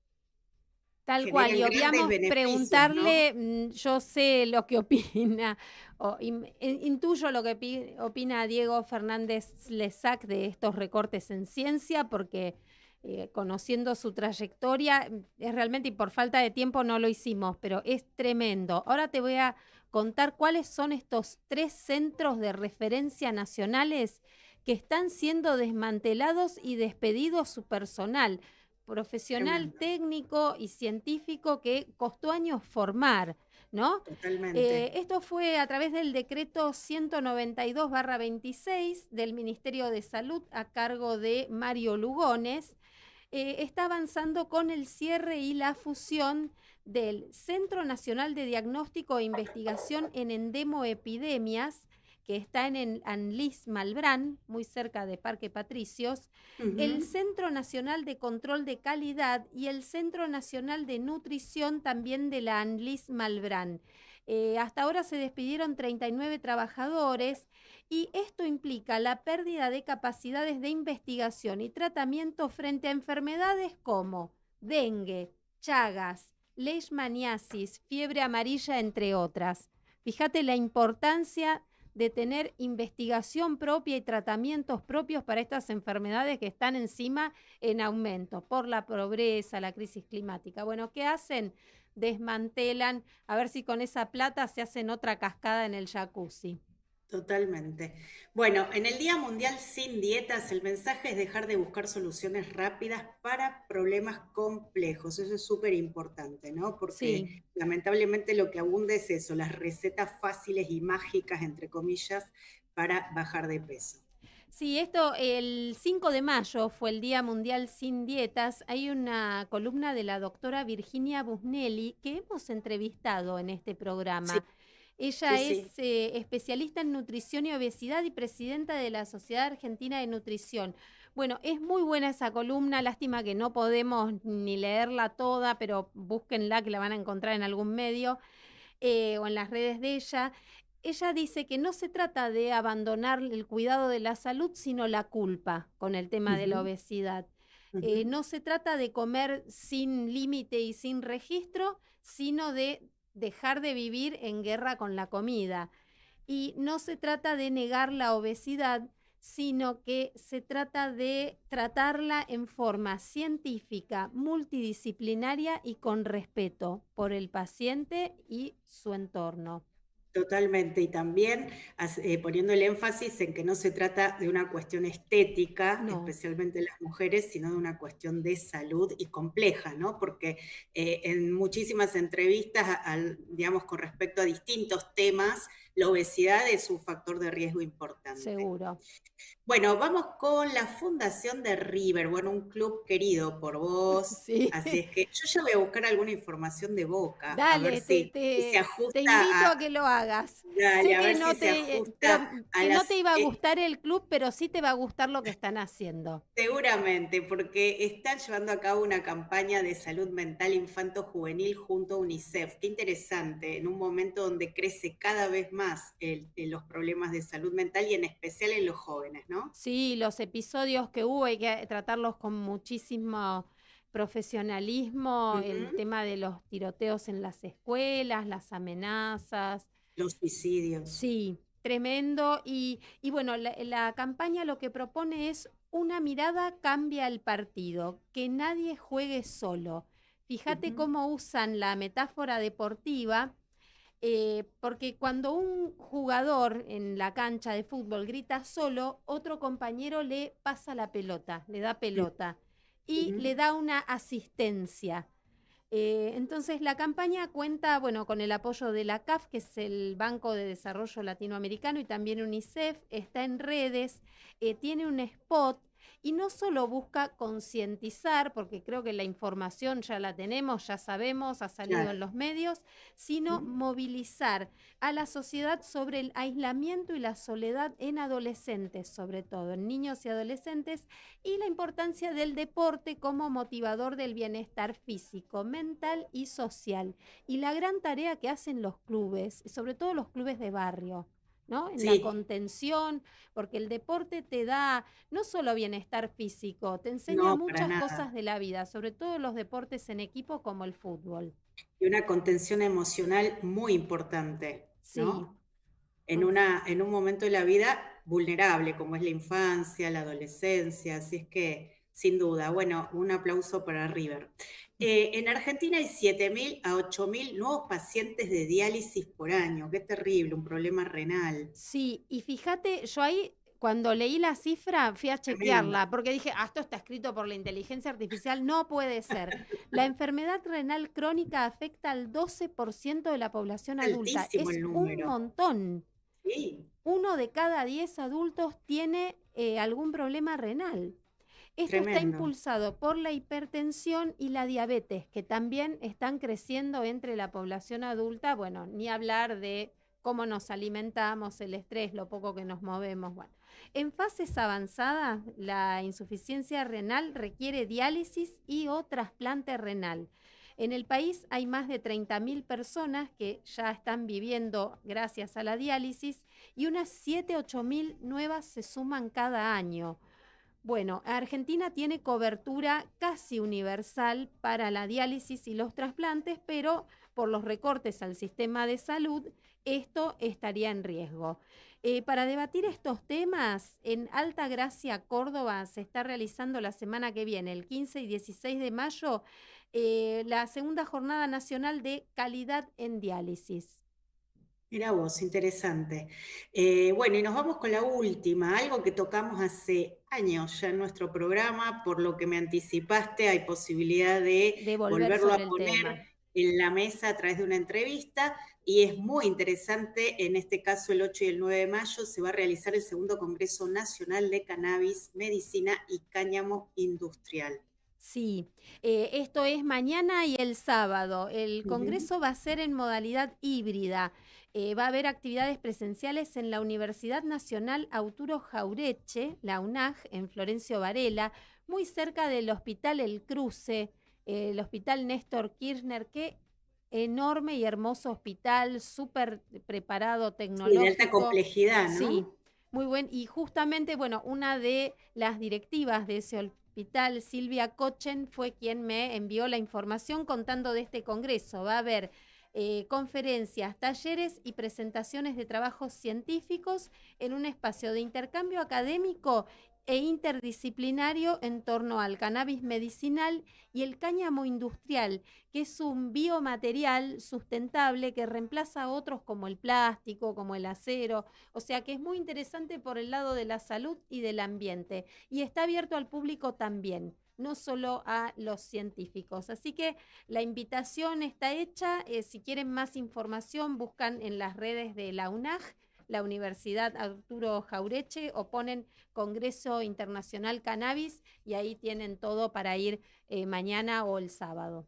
Tal cual, y generan grandes obviamos beneficios, preguntarle, yo sé lo que opina, intuyo lo que opina Diego Fernández Lesac de estos recortes en ciencia, porque conociendo su trayectoria, es realmente, y por falta de tiempo no lo hicimos, pero es tremendo. Ahora te voy a contar cuáles son estos 3 centros de referencia nacionales que están siendo desmantelados y despedido su personal profesional, técnico y científico que costó años formar, ¿no? Totalmente. Esto fue a través del decreto 192/26 del Ministerio de Salud a cargo de Mario Lugones. Está avanzando con el cierre y la fusión del Centro Nacional de Diagnóstico e Investigación en Endemoepidemias, que está en Anlis Malbrán, muy cerca de Parque Patricios, el Centro Nacional de Control de Calidad y el Centro Nacional de Nutrición también de la Anlis Malbrán. Hasta ahora se despidieron 39 trabajadores y esto implica la pérdida de capacidades de investigación y tratamiento frente a enfermedades como dengue, chagas, leishmaniasis, fiebre amarilla, entre otras. Fíjate la importancia de tener investigación propia y tratamientos propios para estas enfermedades que están encima en aumento por la pobreza, la crisis climática. Bueno, ¿qué hacen? Desmantelan, a ver si con esa plata se hacen otra cascada en el jacuzzi. Totalmente. Bueno, en el Día Mundial Sin Dietas, el mensaje es dejar de buscar soluciones rápidas para problemas complejos. Eso es súper importante, ¿no? Porque Sí. lamentablemente lo que abunda es eso, las recetas fáciles y mágicas, entre comillas, para bajar de peso. Sí, esto el 5 de mayo fue el Día Mundial Sin Dietas. Hay una columna de la doctora Virginia Busnelli que hemos entrevistado en este programa. Sí. Ella Sí, es especialista en nutrición y obesidad y presidenta de la Sociedad Argentina de Nutrición. Bueno, es muy buena esa columna, lástima que no podemos ni leerla toda, pero búsquenla que la van a encontrar en algún medio o en las redes de ella. Ella dice que no se trata de abandonar el cuidado de la salud, sino la culpa con el tema de la obesidad. No se trata de comer sin límite y sin registro, sino de dejar de vivir en guerra con la comida. Y no se trata de negar la obesidad, sino que se trata de tratarla en forma científica, multidisciplinaria y con respeto por el paciente y su entorno. Totalmente, y también poniendo el énfasis en que no se trata de una cuestión estética, No, especialmente en las mujeres, sino de una cuestión de salud y compleja, ¿no? Porque en muchísimas entrevistas, digamos, con respecto a distintos temas, la obesidad es un factor de riesgo importante. seguro. Bueno, vamos con la fundación de River, bueno, un club querido por vos, Sí. así es que yo ya voy a buscar alguna información de Boca, a ver Dale, si se te ajusta invito a que lo hagas. dale, Sé a que ver no si se ajusta a que no las... te iba a gustar el club, pero sí te va a gustar lo que están haciendo. seguramente, porque están llevando a cabo una campaña de salud mental infanto-juvenil junto a UNICEF. Qué interesante, en un momento donde crece cada vez más los problemas de salud mental y en especial en los jóvenes, ¿no? Sí, los episodios que hubo hay que tratarlos con muchísimo profesionalismo, el Ujú. tema de los tiroteos en las escuelas, las amenazas. Los suicidios. Sí, tremendo. Y bueno, la campaña lo que propone es una mirada cambia el partido, que nadie juegue solo. Fíjate Ujú. cómo usan la metáfora deportiva, porque cuando un jugador en la cancha de fútbol grita solo, otro compañero le pasa la pelota, le da pelota y Ujú. le da una asistencia. Entonces la campaña cuenta, bueno, con el apoyo de la CAF, que es el Banco de Desarrollo Latinoamericano, y también UNICEF, está en redes, tiene un spot y no solo busca concientizar, porque creo que la información ya la tenemos, ya sabemos, ha salido en Claro. los medios, sino Ujú. movilizar a la sociedad sobre el aislamiento y la soledad en adolescentes, sobre todo, en niños y adolescentes, y la importancia del deporte como motivador del bienestar físico, mental y social. Y la gran tarea que hacen los clubes, sobre todo los clubes de barrio, ¿no? En la Sí, contención, porque el deporte te da no solo bienestar físico, te enseña no, para muchas cosas nada. de la vida, sobre todo los deportes en equipo como el fútbol. Y una contención emocional muy importante, Sí, ¿no? En con- en un momento de la vida vulnerable, como es la infancia, la adolescencia, así es que, sin duda, bueno, un aplauso para River. En Argentina hay 7.000 a 8.000 nuevos pacientes de diálisis por año, qué terrible, un problema renal, sí, y fíjate, yo ahí cuando leí la cifra fui a tremendo. chequearla, porque dije, esto está escrito por la inteligencia artificial, no puede ser. La enfermedad renal crónica afecta al 12% de la población adulta, Altísimo es el un número, montón. sí, 1 de cada 10 adultos tiene algún problema renal. Esto está tremendo. impulsado por la hipertensión y la diabetes, que también están creciendo entre la población adulta. Bueno, ni hablar de cómo nos alimentamos, el estrés, lo poco que nos movemos. Bueno, en fases avanzadas, la insuficiencia renal requiere diálisis y o trasplante renal. En el país hay más de 30.000 personas que ya están viviendo gracias a la diálisis y unas 7, 8.000 nuevas se suman cada año. Bueno, Argentina tiene cobertura casi universal para la diálisis y los trasplantes, pero por los recortes al sistema de salud, esto estaría en riesgo. Para debatir estos temas, en Alta Gracia, Córdoba, se está realizando la semana que viene, el 15 y 16 de mayo, la segunda jornada nacional de calidad en diálisis. Mira vos, interesante. Bueno, y nos vamos con la última, algo que tocamos hace años ya en nuestro programa, por lo que me anticipaste, hay posibilidad de De volver volverlo a sobre el tema. poner en la mesa a través de una entrevista, y es muy interesante, en este caso el 8 y el 9 de mayo se va a realizar el segundo Congreso Nacional de Cannabis, Medicina y Cáñamo Industrial. Sí, esto es mañana y el sábado. El Ujú. congreso va a ser en modalidad híbrida. Va a haber actividades presenciales en la Universidad Nacional Arturo Jaureche, la UNAJ, en Florencio Varela, muy cerca del Hospital El Cruce, el Hospital Néstor Kirchner. Qué enorme y hermoso hospital, súper preparado, Sí, de alta tecnológico. complejidad, Sí, ¿no? muy buen. Y justamente, bueno, una de las directivas de ese hospital, Silvia Cochen, fue quien me envió la información contando de este congreso. Va a haber conferencias, talleres y presentaciones de trabajos científicos en un espacio de intercambio académico e interdisciplinario en torno al cannabis medicinal y el cáñamo industrial, que es un biomaterial sustentable que reemplaza a otros como el plástico, como el acero, o sea que es muy interesante por el lado de la salud y del ambiente, y está abierto al público también, no solo a los científicos. Así que la invitación está hecha. Si quieren más información, buscan en las redes de la UNAJ, la Universidad Arturo Jaureche, o ponen Congreso Internacional Cannabis y ahí tienen todo para ir mañana o el sábado.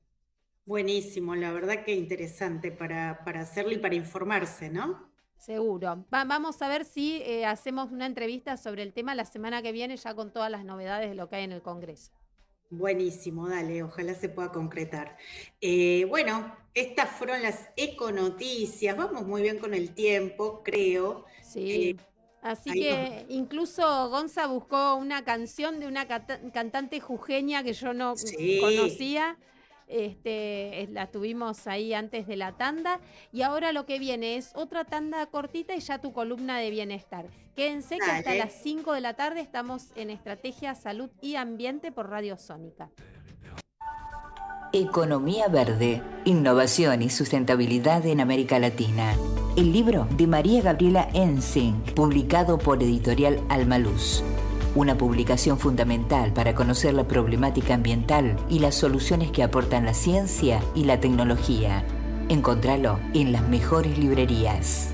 Buenísimo, la verdad que interesante para hacerlo y para informarse, ¿no? Seguro. Vamos a ver si hacemos una entrevista sobre el tema la semana que viene, ya con todas las novedades de lo que hay en el Congreso. Buenísimo, dale, ojalá se pueda concretar. Bueno, estas fueron las econoticias, vamos muy bien con el tiempo, creo. Sí, así que incluso Gonza buscó una canción de una cantante jujeña que yo no conocía. La tuvimos ahí antes de la tanda y ahora lo que viene es otra tanda cortita y ya tu columna de bienestar. Quédense que hasta las 5 de la tarde estamos en Estrategia, Salud y Ambiente por Radio Sónica. Economía Verde, Innovación y Sustentabilidad en América Latina. El libro de María Gabriela Ensink, publicado por Editorial Almaluz. Una publicación fundamental para conocer la problemática ambiental y las soluciones que aportan la ciencia y la tecnología. Encontralo en las mejores librerías.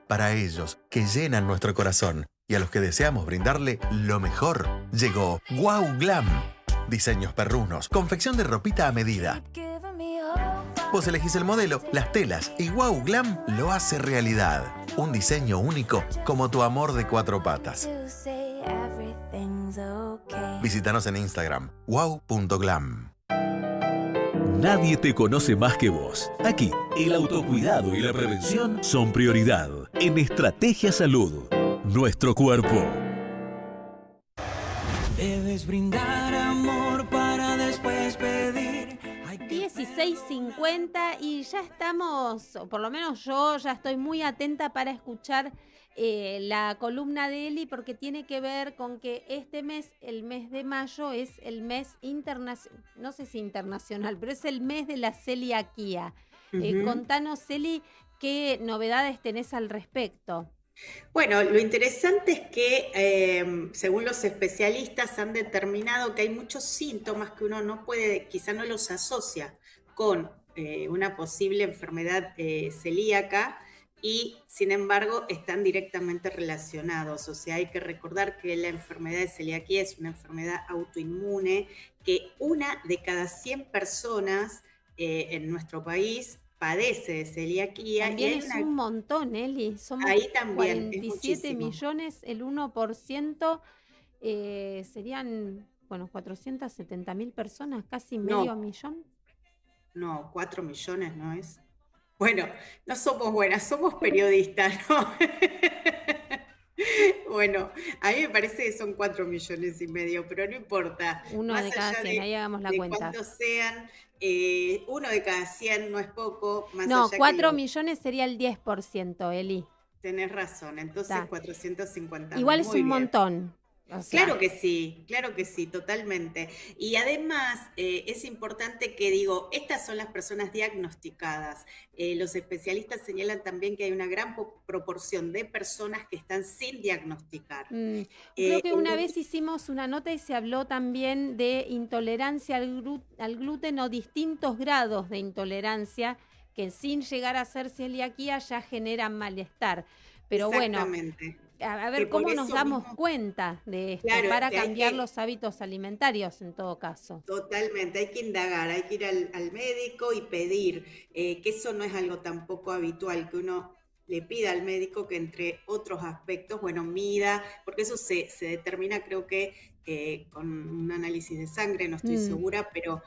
Para ellos, que llenan nuestro corazón y a los que deseamos brindarle lo mejor, llegó Wow Glam. Diseños perrunos, confección de ropita a medida. Vos elegís el modelo, las telas y Wow Glam lo hace realidad. Un diseño único como tu amor de 4 patas. Visítanos en Instagram, wow.glam. Nadie te conoce más que vos. Aquí, el autocuidado y la prevención son prioridad. En Estrategia Salud, nuestro cuerpo. Debes brindar amor para después pedir. 16:50 y ya estamos, o por lo menos yo ya estoy muy atenta para escuchar la columna de Eli, porque tiene que ver con que este mes, el mes de mayo, es el mes internacional, no sé si internacional, pero es el mes de la celiaquía. Contanos, Eli, ¿qué novedades tenés al respecto? Bueno, lo interesante es que según los especialistas han determinado que hay muchos síntomas que uno no puede, quizá no los asocia con una posible enfermedad celíaca y sin embargo están directamente relacionados. O sea, hay que recordar que la enfermedad de celiaquía es una enfermedad autoinmune que 1 de cada 100 personas en nuestro país padece de celiaquía. También es un montón, Eli. Somos ahí también 47 millones, el 1% serían, 470.000 personas, casi medio millón. No, 4 millones no es. Bueno, no somos buenas, somos periodistas, ¿no? Bueno, a mí me parece que son 4,5 millones, pero no importa. 1 de cada 100, ahí hagamos la cuenta. Cuántos sean, 1 de cada 100 no es poco. No, 4 millones sería el 10%, Eli. Tenés razón, entonces 450. Igual es un montón. O sea, claro que sí, totalmente. Y además es importante que estas son las personas diagnosticadas. Los especialistas señalan también que hay una gran proporción de personas que están sin diagnosticar. Creo que una vez hicimos una nota y se habló también de intolerancia al gluten o distintos grados de intolerancia que sin llegar a ser celiaquía ya generan malestar. Pero exactamente. A ver cómo nos damos cuenta de esto para cambiar los hábitos alimentarios en todo caso. Totalmente, hay que indagar, hay que ir al médico y pedir, que eso no es algo tampoco habitual, que uno le pida al médico que entre otros aspectos, mida, porque eso se determina creo que con un análisis de sangre, no estoy segura, pero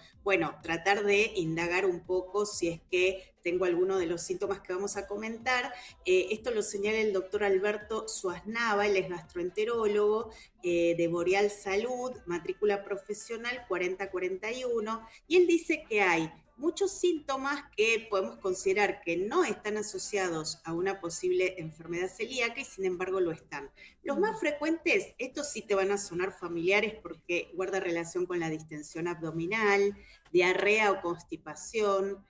tratar de indagar un poco si es que tengo alguno de los síntomas que vamos a comentar. Esto lo señala el doctor Alberto Suaznava, él es gastroenterólogo de Boreal Salud, matrícula profesional 4041, y él dice que hay muchos síntomas que podemos considerar que no están asociados a una posible enfermedad celíaca y sin embargo lo están. Los más frecuentes, estos sí te van a sonar familiares porque guarda relación con la distensión abdominal, diarrea o constipación,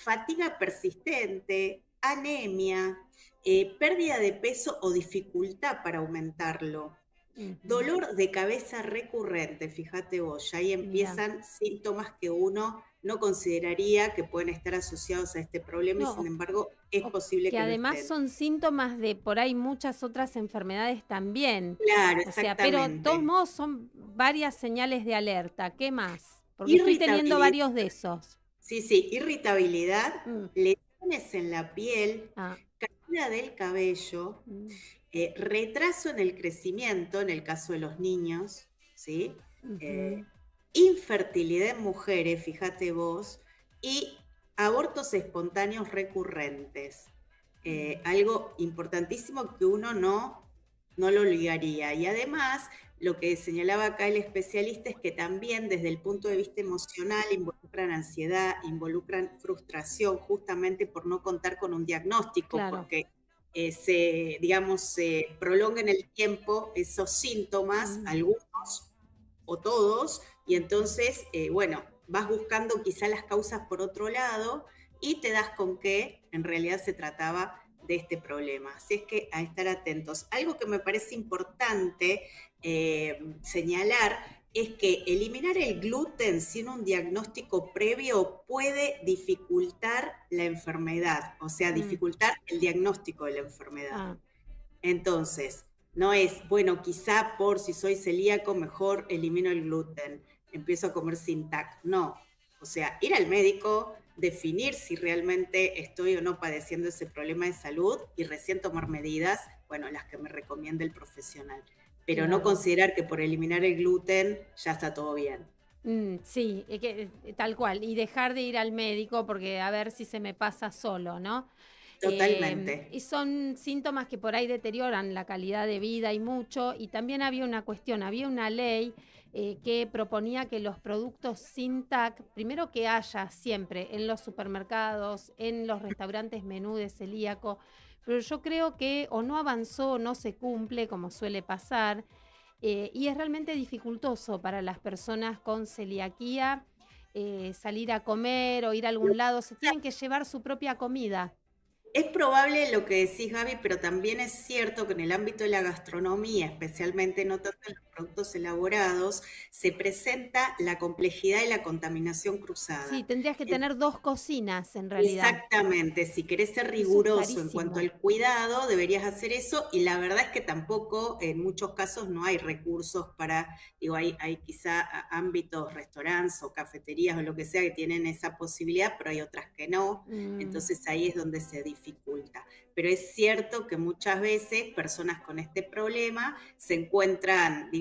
fatiga persistente, anemia, pérdida de peso o dificultad para aumentarlo. Dolor de cabeza recurrente, fíjate vos, ya ahí empiezan síntomas que uno no consideraría que pueden estar asociados a este problema y sin embargo es posible que además lo estén. son síntomas de por ahí muchas otras enfermedades también. Claro, o sea, exactamente. pero de todos modos son varias señales de alerta. ¿Qué más? Porque estoy teniendo varios de esos. Sí, irritabilidad, lesiones en la piel, caída del cabello, retraso en el crecimiento, en el caso de los niños, ¿sí? Infertilidad en mujeres, fíjate vos, y abortos espontáneos recurrentes. Algo importantísimo que uno no lo ligaría. Y además, lo que señalaba acá el especialista es que también desde el punto de vista emocional involucran ansiedad, involucran frustración, justamente por no contar con un diagnóstico, porque se prolonga en el tiempo esos síntomas, algunos o todos, y entonces, vas buscando quizá las causas por otro lado y te das con que en realidad se trataba de este problema. Así es que a estar atentos. Algo que me parece importante señalar es que eliminar el gluten sin un diagnóstico previo puede dificultar la enfermedad, o sea, dificultar el diagnóstico de la enfermedad. Entonces, no es, bueno, quizá por si soy celíaco mejor elimino el gluten, empiezo a comer sin TAC. No, o sea, ir al médico, definir si realmente estoy o no padeciendo ese problema de salud y recién tomar medidas, las que me recomienda el profesional. Pero no considerar que por eliminar el gluten ya está todo bien. Sí, tal cual. Y dejar de ir al médico porque a ver si se me pasa solo, ¿no? Totalmente. Y son síntomas que por ahí deterioran la calidad de vida y mucho. Y también había una cuestión, había una ley que proponía que los productos sin TAC, primero que haya siempre en los supermercados, en los restaurantes menú de celíaco, pero yo creo que o no avanzó o no se cumple, como suele pasar, y es realmente dificultoso para las personas con celiaquía salir a comer o ir a algún lado, se tienen que llevar su propia comida. Es probable lo que decís, Gaby, pero también es cierto que en el ámbito de la gastronomía, especialmente no tanto en los productos elaborados, se presenta la complejidad y la contaminación cruzada. Sí, tendrías que tener dos cocinas en realidad. Exactamente, si querés ser riguroso en cuanto al cuidado, deberías hacer eso, y la verdad es que tampoco en muchos casos no hay recursos para, hay quizá ámbitos, restaurantes o cafeterías o lo que sea que tienen esa posibilidad, pero hay otras que no, entonces ahí es donde se dificulta. Pero es cierto que muchas veces personas con este problema se encuentran,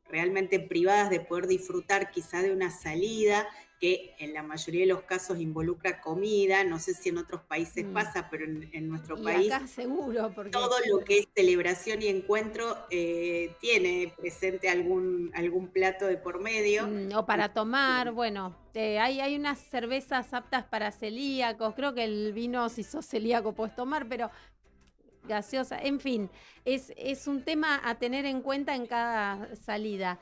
realmente privadas de poder disfrutar quizá de una salida que en la mayoría de los casos involucra comida. No sé si en otros países pasa, pero en nuestro país acá seguro, porque todo lo que es celebración y encuentro tiene presente algún plato de por medio. O para tomar, hay unas cervezas aptas para celíacos, creo que el vino, si sos celíaco puedes tomar, pero gaseosa, en fin, es un tema a tener en cuenta en cada salida.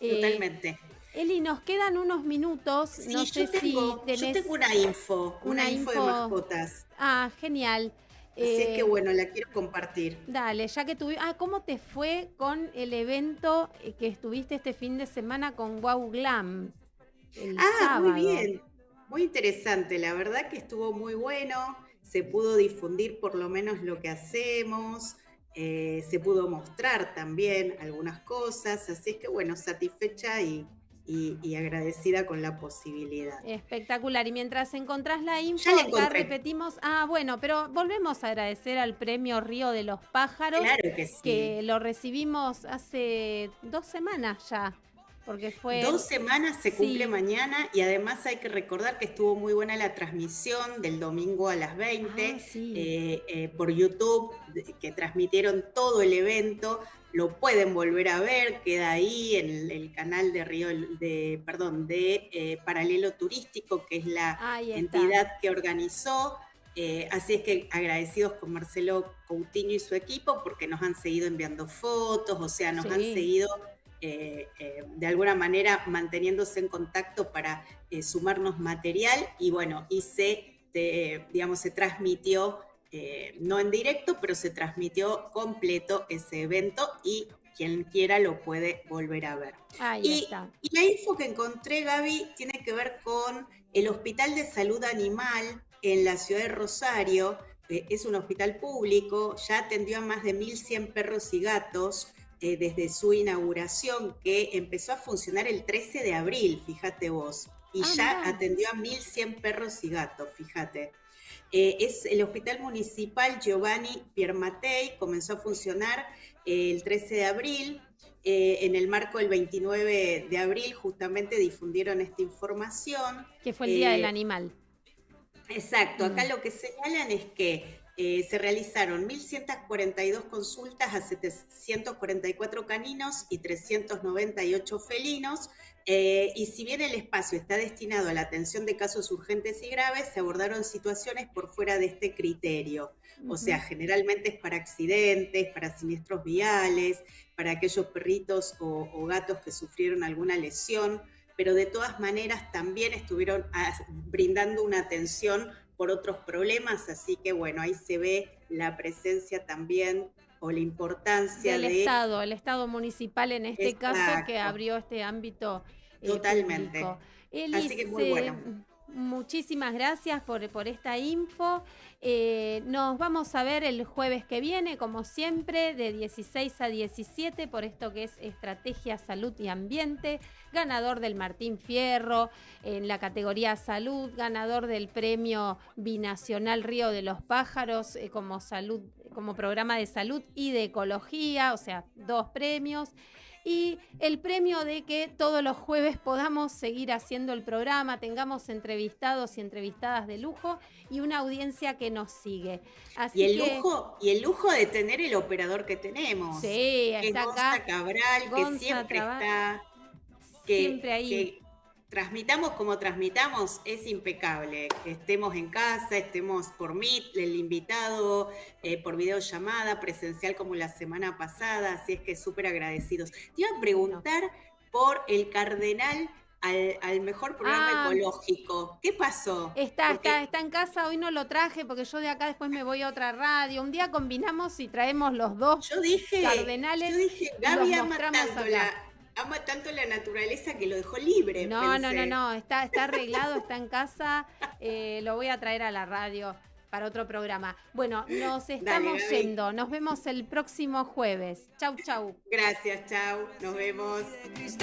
Totalmente. Eli, nos quedan unos minutos. Sí, no sé si tenés... Yo tengo una info de mascotas. Ah, genial. Así es que la quiero compartir. Dale, ya que tuvimos... ¿cómo te fue con el evento que estuviste este fin de semana con Wow Glam? El sábado. Muy bien. Muy interesante. La verdad que estuvo muy bueno. Se pudo difundir por lo menos lo que hacemos. Se pudo mostrar también algunas cosas. Así es que satisfecha y agradecida con la posibilidad. Espectacular. Y mientras encontrás la info, acá repetimos, pero volvemos a agradecer al premio Río de los Pájaros, claro que sí, que lo recibimos hace 2 semanas ya. porque fue... 2 semanas se cumple Sí. mañana, y además hay que recordar que estuvo muy buena la transmisión del domingo a las 20 por YouTube, que transmitieron todo el evento. Lo pueden volver a ver, queda ahí en el canal de Paralelo Turístico, que es la entidad que organizó. Así es que agradecidos con Marcelo Coutinho y su equipo, porque nos han seguido enviando fotos, o sea, nos han seguido de alguna manera manteniéndose en contacto para sumarnos material, y bueno, se transmitió, no en directo, pero se transmitió completo ese evento, y quien quiera lo puede volver a ver. Y la info que encontré, Gaby, tiene que ver con el Hospital de Salud Animal en la ciudad de Rosario. Es un hospital público, ya atendió a más de 1.100 perros y gatos desde su inauguración, que empezó a funcionar el 13 de abril, fíjate vos, y ya atendió a 1.100 perros y gatos, fíjate. Es el Hospital Municipal Giovanni Piermatei, comenzó a funcionar el 13 de abril. En el marco del 29 de abril justamente difundieron esta información. Que fue el Día del Animal. Exacto, acá lo que señalan es que se realizaron 1.142 consultas a 744 caninos y 398 felinos, y si bien el espacio está destinado a la atención de casos urgentes y graves, se abordaron situaciones por fuera de este criterio. O sea, generalmente es para accidentes, para siniestros viales, para aquellos perritos o gatos que sufrieron alguna lesión, pero de todas maneras también estuvieron brindando una atención por otros problemas, así que bueno, ahí se ve la presencia también o la importancia del Estado, el Estado municipal en este caso, que abrió este ámbito totalmente público. Así que muy bueno. Muchísimas gracias por esta info. Nos vamos a ver el jueves que viene, como siempre, de 16 a 17, por esto que es Estrategia Salud y Ambiente, ganador del Martín Fierro en la categoría Salud, ganador del Premio Binacional Río de los Pájaros como programa de salud y de ecología, o sea, 2 premios. Y el premio de que todos los jueves podamos seguir haciendo el programa, tengamos entrevistados y entrevistadas de lujo y una audiencia que nos sigue. Así y el lujo de tener el operador que tenemos. Sí, está Gonza acá. Cabral, que siempre está. Siempre ahí. Que transmitamos como transmitamos, es impecable. Estemos en casa, estemos por Meet, el invitado, por videollamada, presencial como la semana pasada, así es que súper agradecidos. Te iba a preguntar por el Cardenal al mejor programa ecológico. ¿Qué pasó? Está en casa, hoy no lo traje porque yo de acá después me voy a otra radio. Un día combinamos y traemos los 2 cardenales. Yo dije, Gaby ama tanto la naturaleza que lo dejó libre. No, está arreglado, está en casa, lo voy a traer a la radio para otro programa. Bueno, nos estamos yendo, nos vemos el próximo jueves. Chau, chau. Gracias, chau, nos vemos.